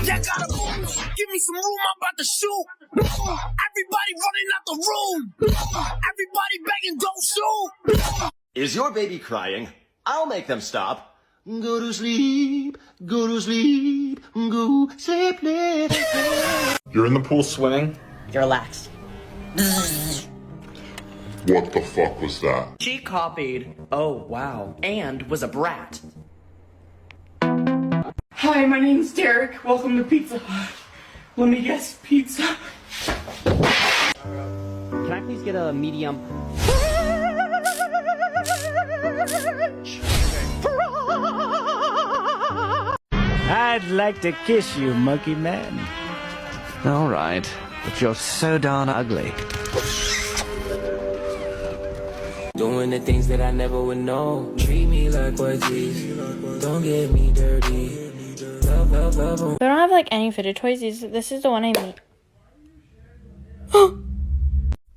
That got a boom. Give me some room, I'm about to shoot. Everybody running out the room. Everybody begging, don't shoot. Is your baby crying? I'll make them stop. Go to sleep, go to sleep, go sleep, little. You're in the pool swimming? You're relaxed. What the fuck was that? She copied, oh wow, and was a brat. Hi, my name's Derek. Welcome to Pizza Hut. Let me guess, pizza. Can I please get a medium? I'd like to kiss you, monkey man. All right, but you're so darn ugly. Doing the things that I never would know. Treat me like what's easy. Don't get me dirty. Love, love, love. We don't have like any fidget toys. This is the one I made.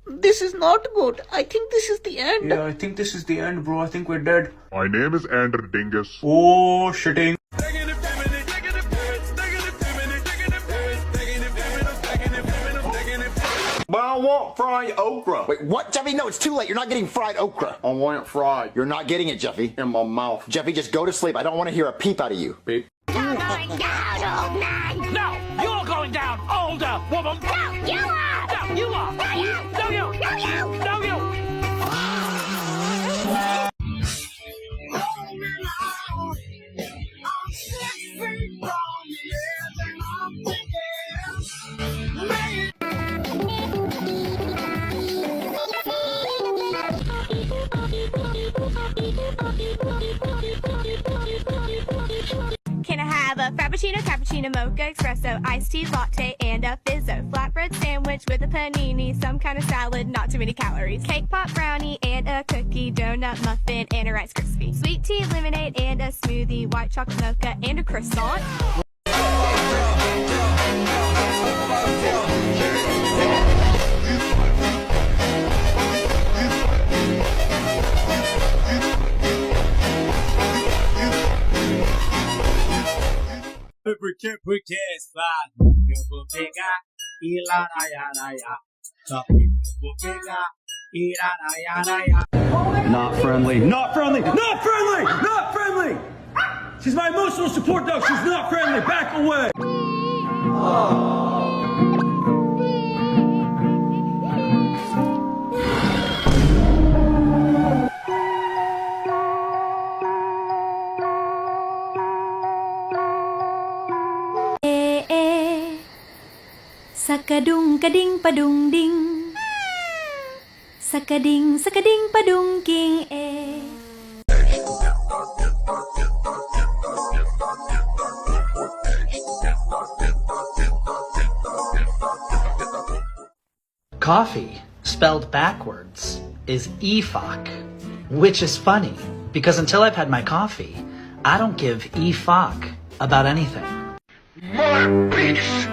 This is not good. I think this is the end. Yeah, I think this is the end, bro. I think we're dead. My name is Andrew Dingus. Oh, shitting. But I want fried okra. Wait, what, Jeffy? No, it's too late. You're not getting fried okra. I want it fried. You're not getting it, Jeffy. In my mouth. Jeffy, just go to sleep. I don't want to hear a peep out of you. Beep. You're going down, old man. No, you're going down, older woman. No, you are. No, you are. No, you. No, you. No, you. No, you. Can I have a frappuccino, cappuccino, mocha, espresso, iced tea, latte, and a fizzo? Flatbread sandwich with a panini, some kind of salad, not too many calories. Cake pop brownie and a cookie, donut muffin and a Rice Krispie. Sweet tea, lemonade and a smoothie, white chocolate mocha and a croissant. Porque es fácil, yo vou pegar e lá na ya. Só que eu vou pegar e lá na ya. Not friendly, not friendly, not friendly, not friendly! She's my emotional support dog, she's not friendly, back away! Sakadung kading padung ding. Sakading sakading padung king Coffee, spelled backwards, is e-fuck, which is funny, because until I've had my coffee, I don't give e-fuck about anything. My peace!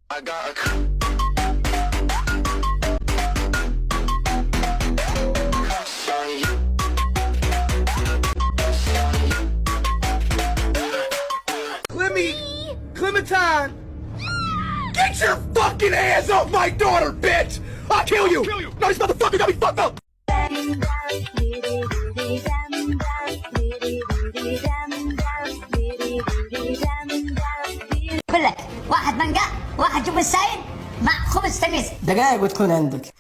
I got a Clementine! Get your fucking hands off my daughter, bitch! I'll kill you! No, this motherfucker got me fucked up! لك واحد منقع واحد جبن سايد مع خبز تميز دقايق وتكون عندك.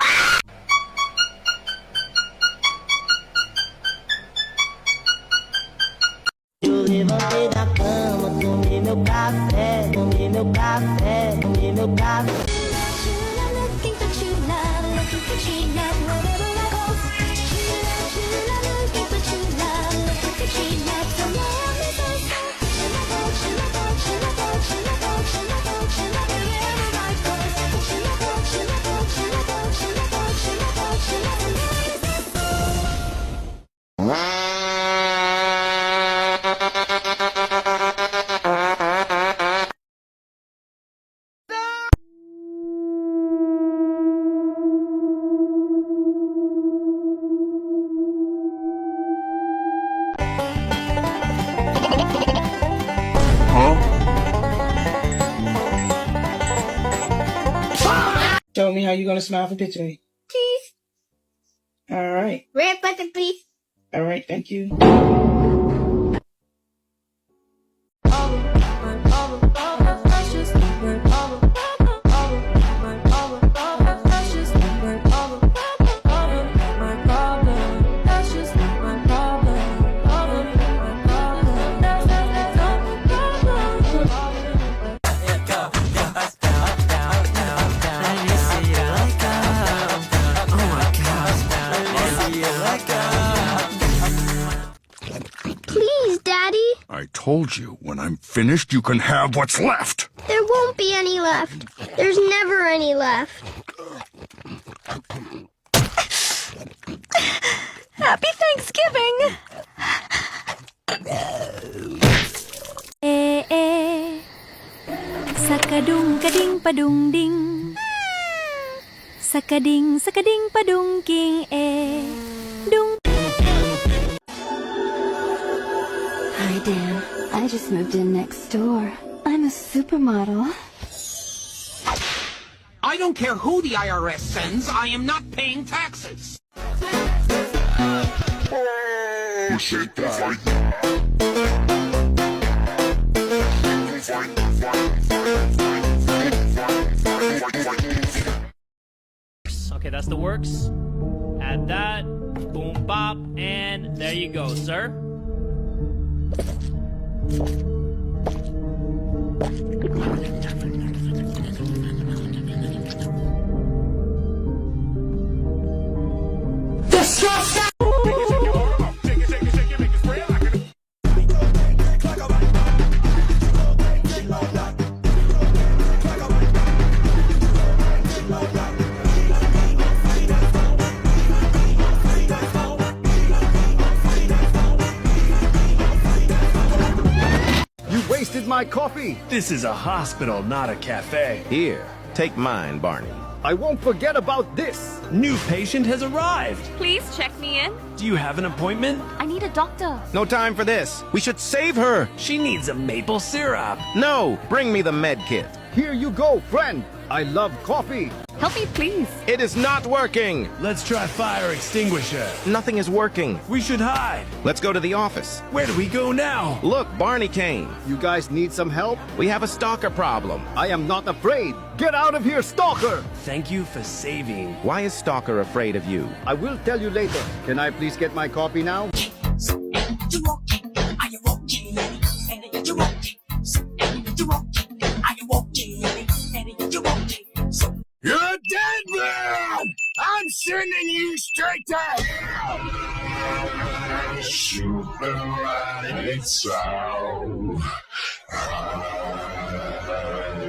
Eu levantei da cama, tomei meu café, tomei meu café, tomei meu café. Show me how you're gonna smile for picture me. Please. All right. Red button, please. All right, thank you. Please, Daddy. I told you, when I'm finished, you can have what's left. There won't be any left. There's never any left. Happy Thanksgiving! Sakadung kading padung ding. Sakading sakading padung king dung. Hi, Dan. I just moved in next door. I'm a supermodel. I don't care who the IRS sends. I am not paying taxes. Shake that. Okay, that's the works. Add that. Boom, bop, and there you go, sir. My coffee. This is a hospital, not a cafe. Here, take mine, Barney. I won't forget about this. New patient has arrived. Please check me in. Do you have an appointment? I need a doctor. No time for this. We should save her. She needs a maple syrup. No, bring me the med kit. Here you go, friend. I love coffee. Help me, please. It is not working. Let's try fire extinguisher. Nothing is working. We should hide. Let's go to the office. Where do we go now? Look, Barney came. You guys need some help? We have a stalker problem. I am not afraid. Get out of here, stalker! Thank you for saving. Why is Stalker afraid of you? I will tell you later. Can I please get my copy now? You're dead, man! I'm sending you straight to hell! Super lights out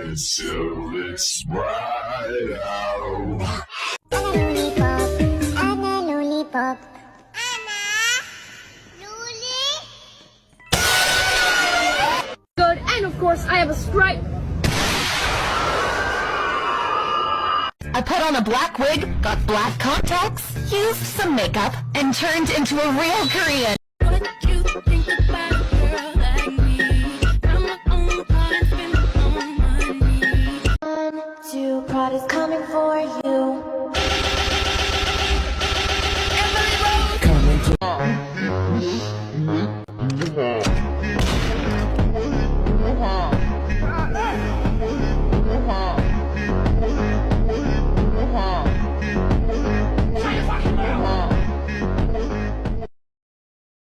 until it's bright out. I'm a lollipop. Good, and of course I have a stripe. I put on a black wig, got black contacts, used some makeup, and turned into a real Korean. What you think about a girl like me? I'm my own party, spend my own money. 1, 2, Prada's coming for you.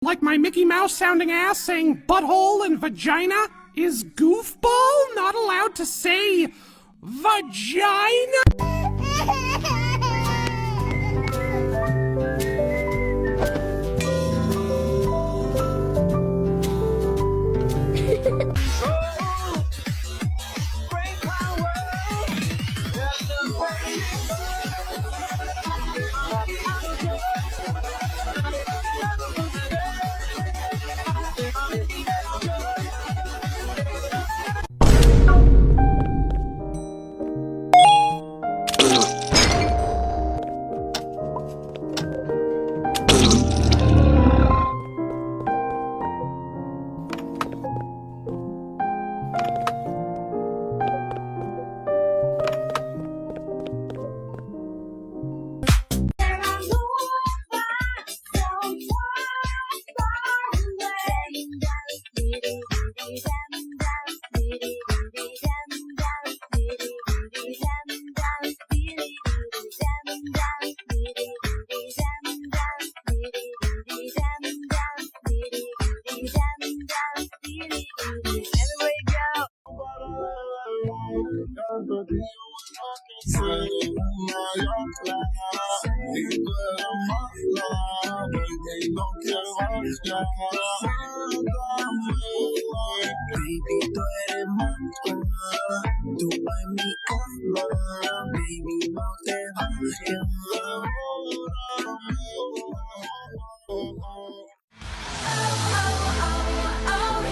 Like my Mickey Mouse sounding ass saying butthole and vagina? Is goofball not allowed to say vagina? tú eres más. Tú en mi cama, baby, no te vayas.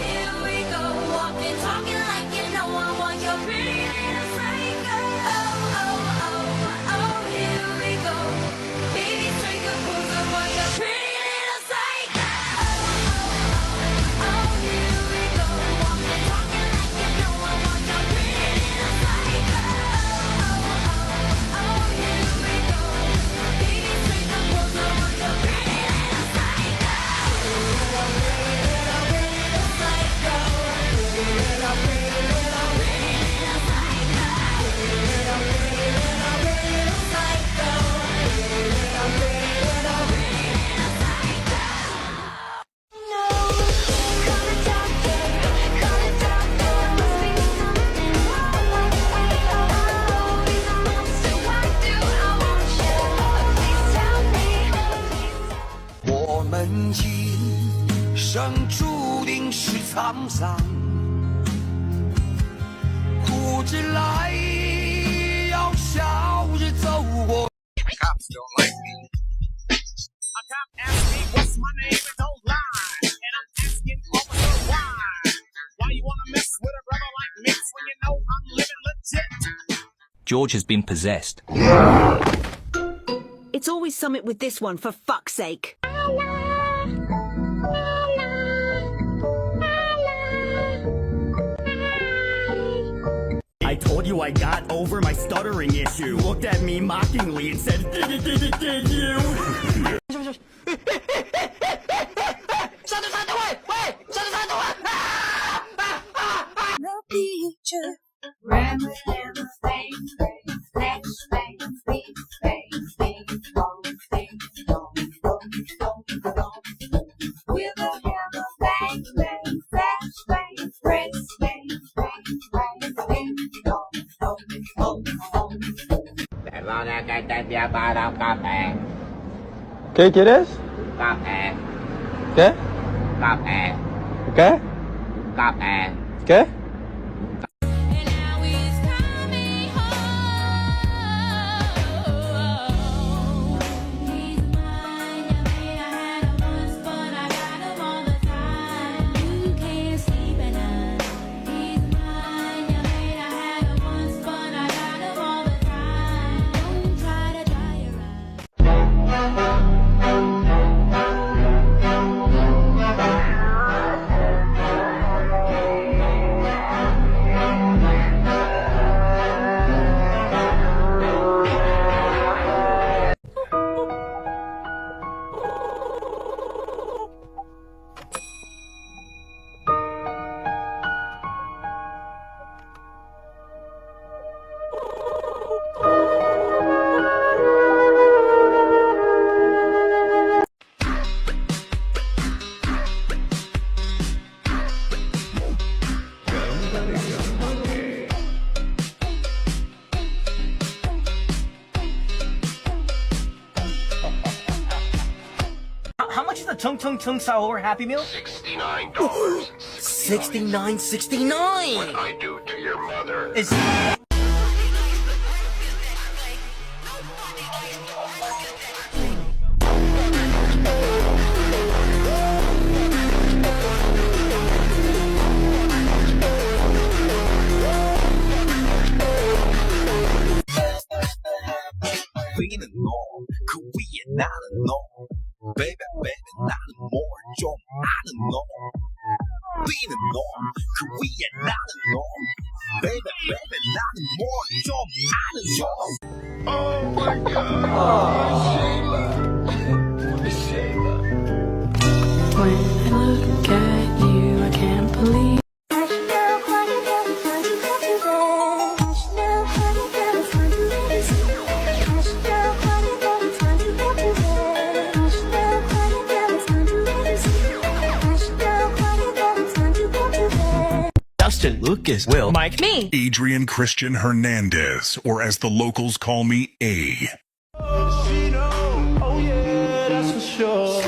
Here we go, walking, talking like you know I want your pretty little psycho. Here we go, baby, take a pose, I want your pretty little psycho. Here we go, walking, talking like you know I want your pretty little psycho. Here we go, baby, take a pose, I want your pretty little psycho.我们今生注定是沧桑，苦之来要笑着走过。Cops don't like me. A cop asked me what's my name and don't lie. And I'm asking officer why. Why you wanna mess with a brother like me when you know I'm living legit? George has been possessed. It's always something with this one, for fuck's sake. I told you I got over my stuttering issue. Looked at me mockingly and said, did you? The picture, ramble and the bang, bang, flash, bang, bang, bang, bang, bong, bang, bong, bong, bong, bong. With a hammer, bang, bang, flash, bang, press, bang, bang, bang, bang, bong, bong, bong, bong. Perdona que te envíe para un café. ¿Qué quieres? Café, ¿Qué? café, ¿Qué? café. ¿Qué? How much is the Tung Tung Tung Sahur Happy Meal? $69. $69.69. What I do to your mother. Is Being a norm, Korea not a norm. Baby, not more, 좀 아는 norm. Being a norm, Korea not a norm. Baby, not more, 좀 아는 norm. Oh my God, Shayla. When I look at you, I can't believe. Dustin, Lucas, Will, Mike, Me. Adrian Christian Hernandez, or as the locals call me, A. Oh yeah, that's for sure.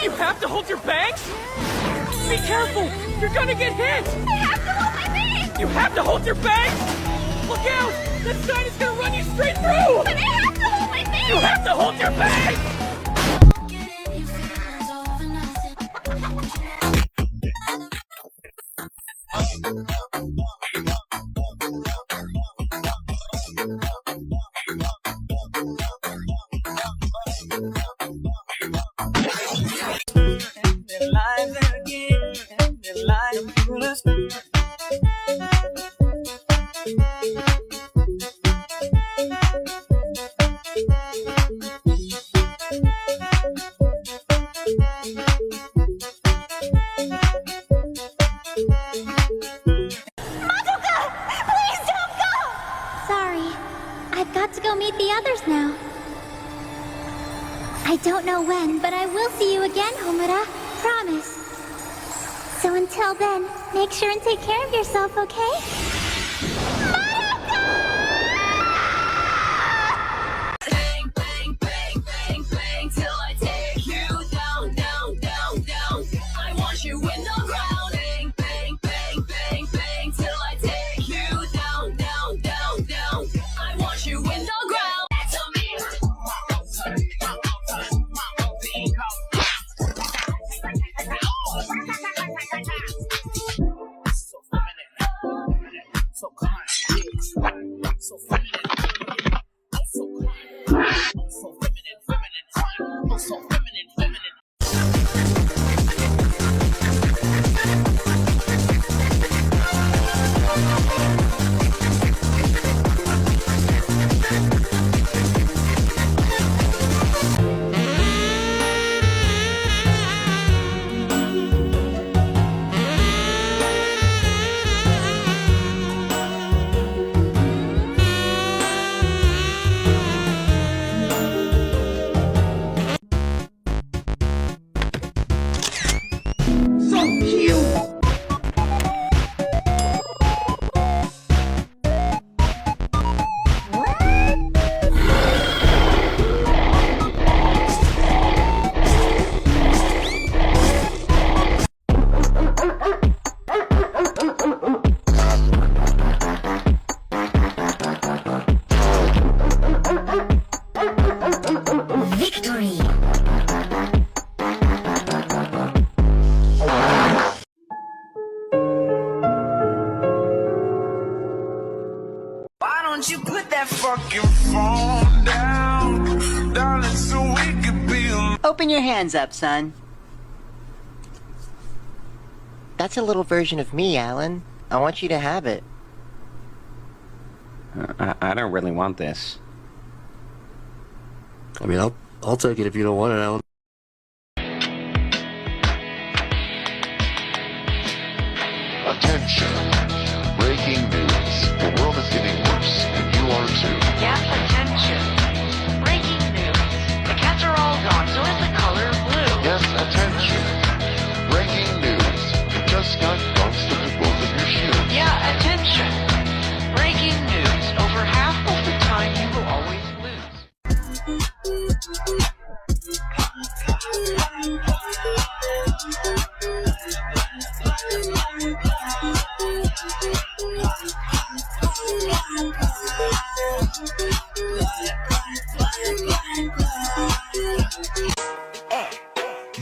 you have to hold your bangs? Be careful! You're gonna get hit! I have to hold my bangs! You have to hold your bangs! Look out! That sign is gonna run you straight through! But I have to hold my bangs! You have to hold your bangs! I've got to go meet the others now. I don't know when, but I will see you again, Homura. Promise. So until then, make sure and take care of yourself, okay? Bang, bang, bang, bang, bang, till I take you down, down, down, down. I want you in the ground. Bang, bang, bang, bang, bang, till I take you down, down, down, down. I want you in the ground. That's on me. So kind, so feminine, so kind, so feminine, feminine, so feminine, feminine. Victory! Why don't you put that fucking phone down, darling, so we could be alone? Open your hands up, son. That's a little version of me, Alan. I want you to have it. I don't really want this. I mean, I'll take it if you don't want it, Alan. Attention! Breaking news. The world is getting worse, and you are too. Yes, attention. Breaking news. The cats are all gone, so is the color blue. Yes, attention! Breaking news. You just got frosted with both of your shoes. Yeah, attention. Breaking news. Over half of the time you will always lose.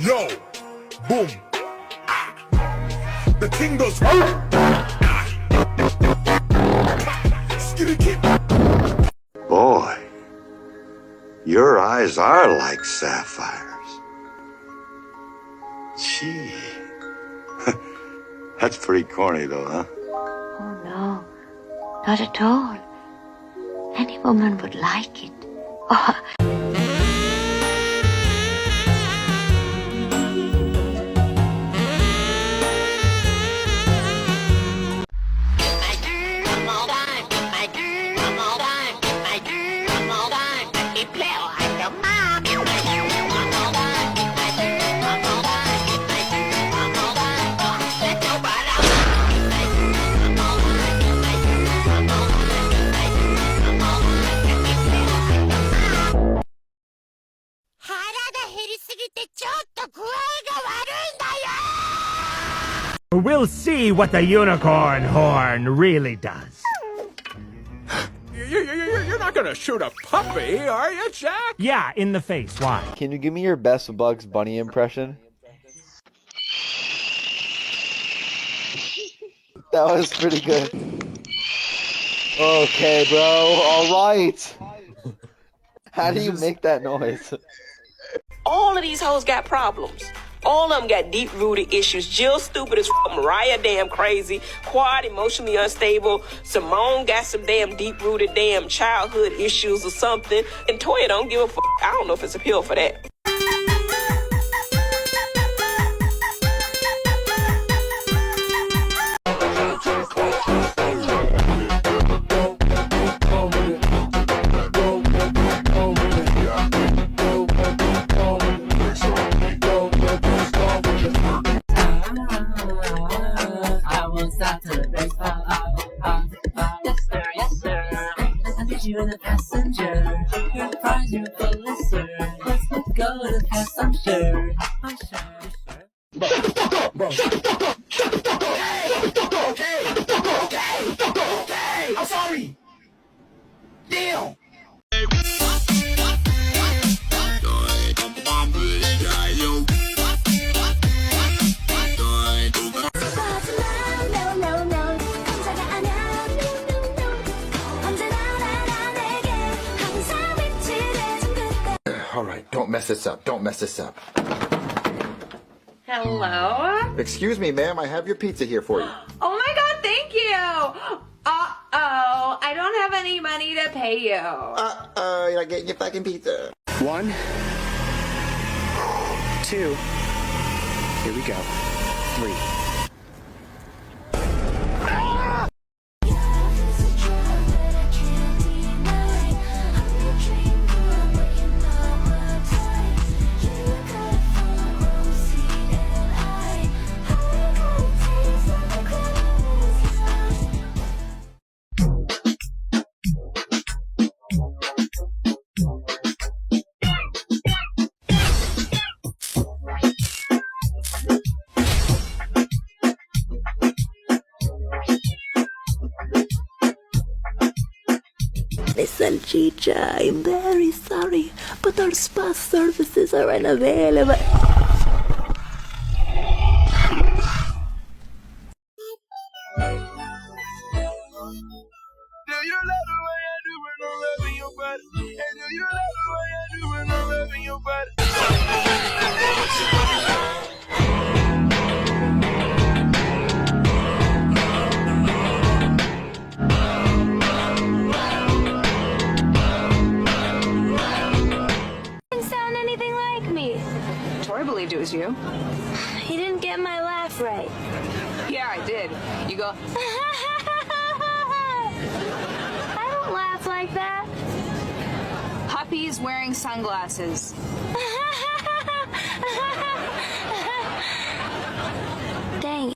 Yo! Boom! The king goes. Skitty kick. Boy, your eyes are like sapphires. Gee. That's pretty corny though, huh? Oh no, not at all. Any woman would like it. Oh. We'll see what the unicorn horn really does. You're not gonna shoot a puppy, are you, Jack? Yeah, in the face. Why? Can you give me your best Bugs Bunny impression? That was pretty good. Okay, bro. Alright. How do you make that noise? All of these hoes got problems. All of them got deep-rooted issues. Jill stupid as fuck, Mariah damn crazy, Quad emotionally unstable, Simone got some damn deep-rooted damn childhood issues or something, and Toya don't give a fuck. I don't know if it's a pill for that. You're the passenger. Your prize, you're the listener. Let's go to the past, I'm sure. I'm sure. Shut the fuck up, bro. Shut the fuck up. Shut the fuck up. Okay. I'm sorry. Damn. Alright, don't mess this up. Don't mess this up. Hello? Excuse me, ma'am. I have your pizza here for you. Oh my god, thank you! Uh-oh, I don't have any money to pay you. Uh-oh, you're not getting your fucking pizza. 1, 2, here we go. 3. Listen, Chicha, I'm very sorry, but our spa services are unavailable. Tori believed it was you. He didn't get my laugh right. Yeah, I did. You go, I don't laugh like that. Puppy's wearing sunglasses. Dang.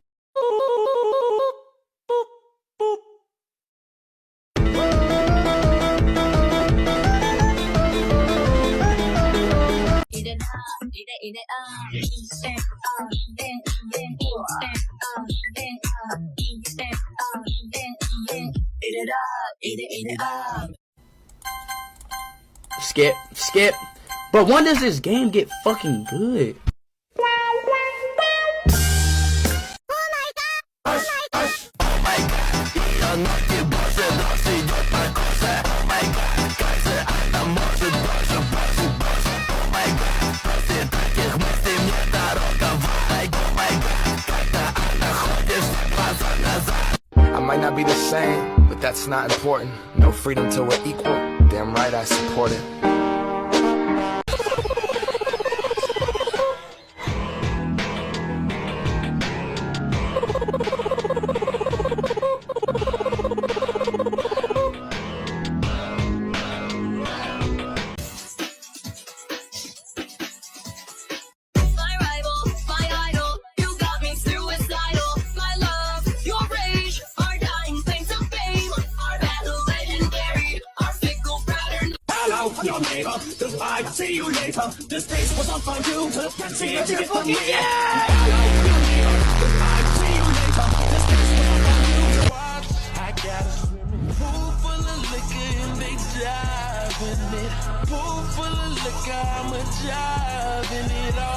Skip. But when does this game get fucking good? I might not be the same, but that's not important. No freedom till we're equal. Damn right I support it. Your neighbor, goodbye, see you later. This place was on for you to see if you get from me. Hello, your neighbor, goodbye, see you like I'm a job in it all.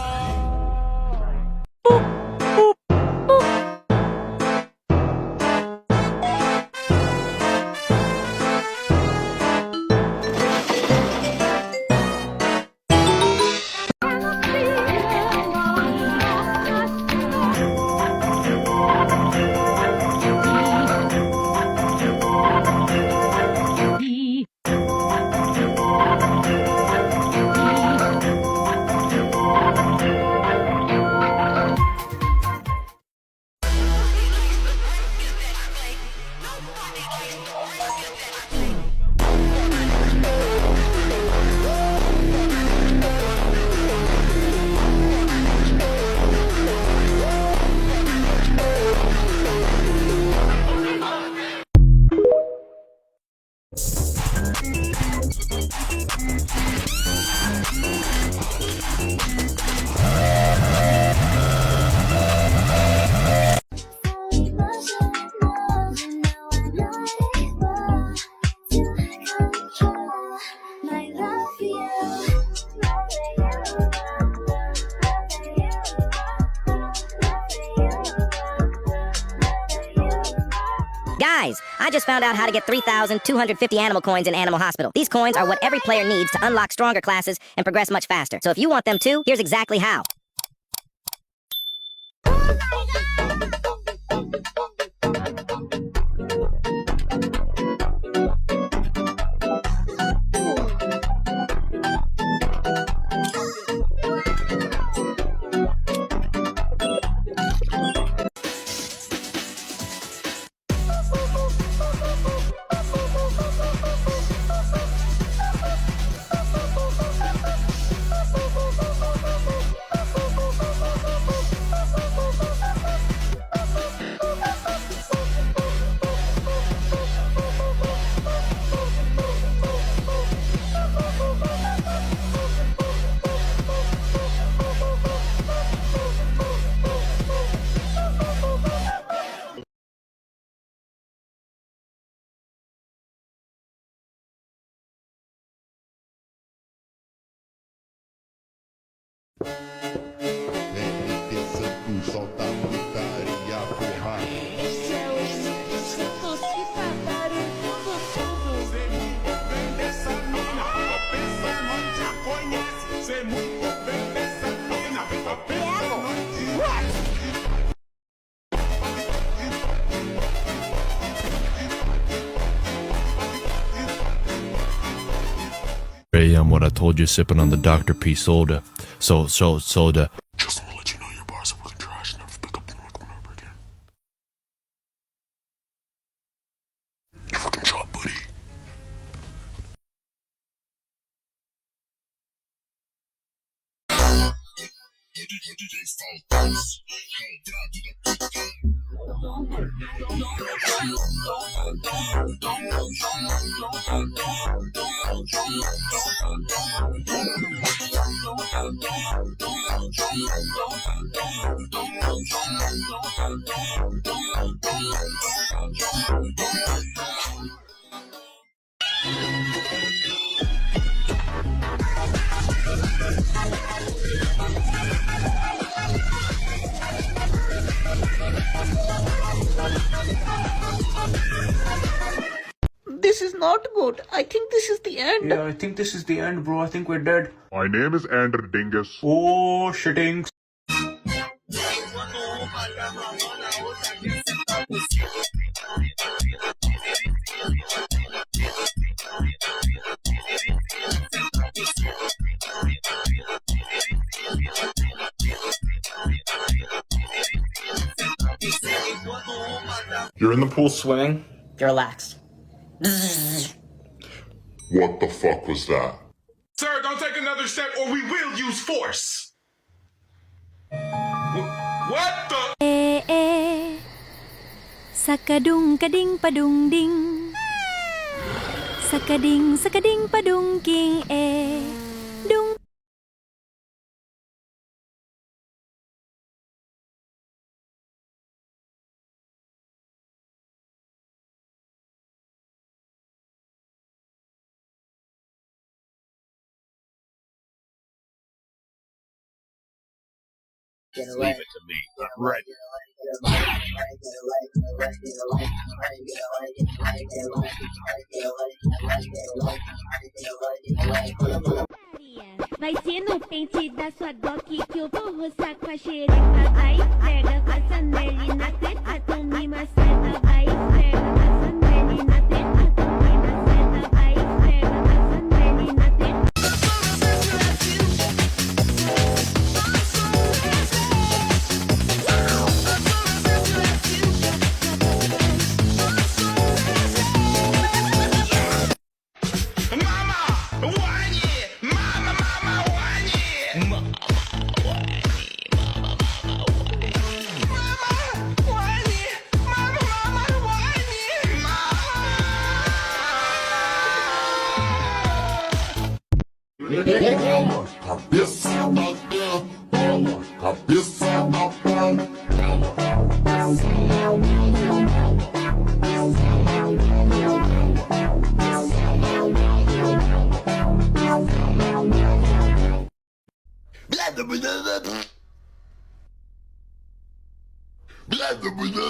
Guys, I just found out how to get 3,250 animal coins in Animal Hospital. These coins are what every player needs to unlock stronger classes and progress much faster. So if you want them too, here's exactly how. What I told you, sipping on the Dr. P soda. Soda. Just want to let you know your bars are fucking trash. Never pick up the mic ever again. You fucking shot, buddy. This is not good. I think this is the end. Yeah, I think this is the end, bro. I think we're dead. My name is Andrew Dingus. Oh, shittings. You're in the pool swimming? You're relaxed. What the fuck was that? Sir, don't take another step or we will use force. What the? Sakadung kading padung ding. Sakading padung king Leave it to me. Right. Vai ser no pente da sua doc que eu vou roçar com a xereca. Vai, pega, passa nele na teta, tu me maceta. Vai, pega, passa nele na teta, tu me maceta. Vai, pega, passa nele na teta. Blah, blah, blah, blah.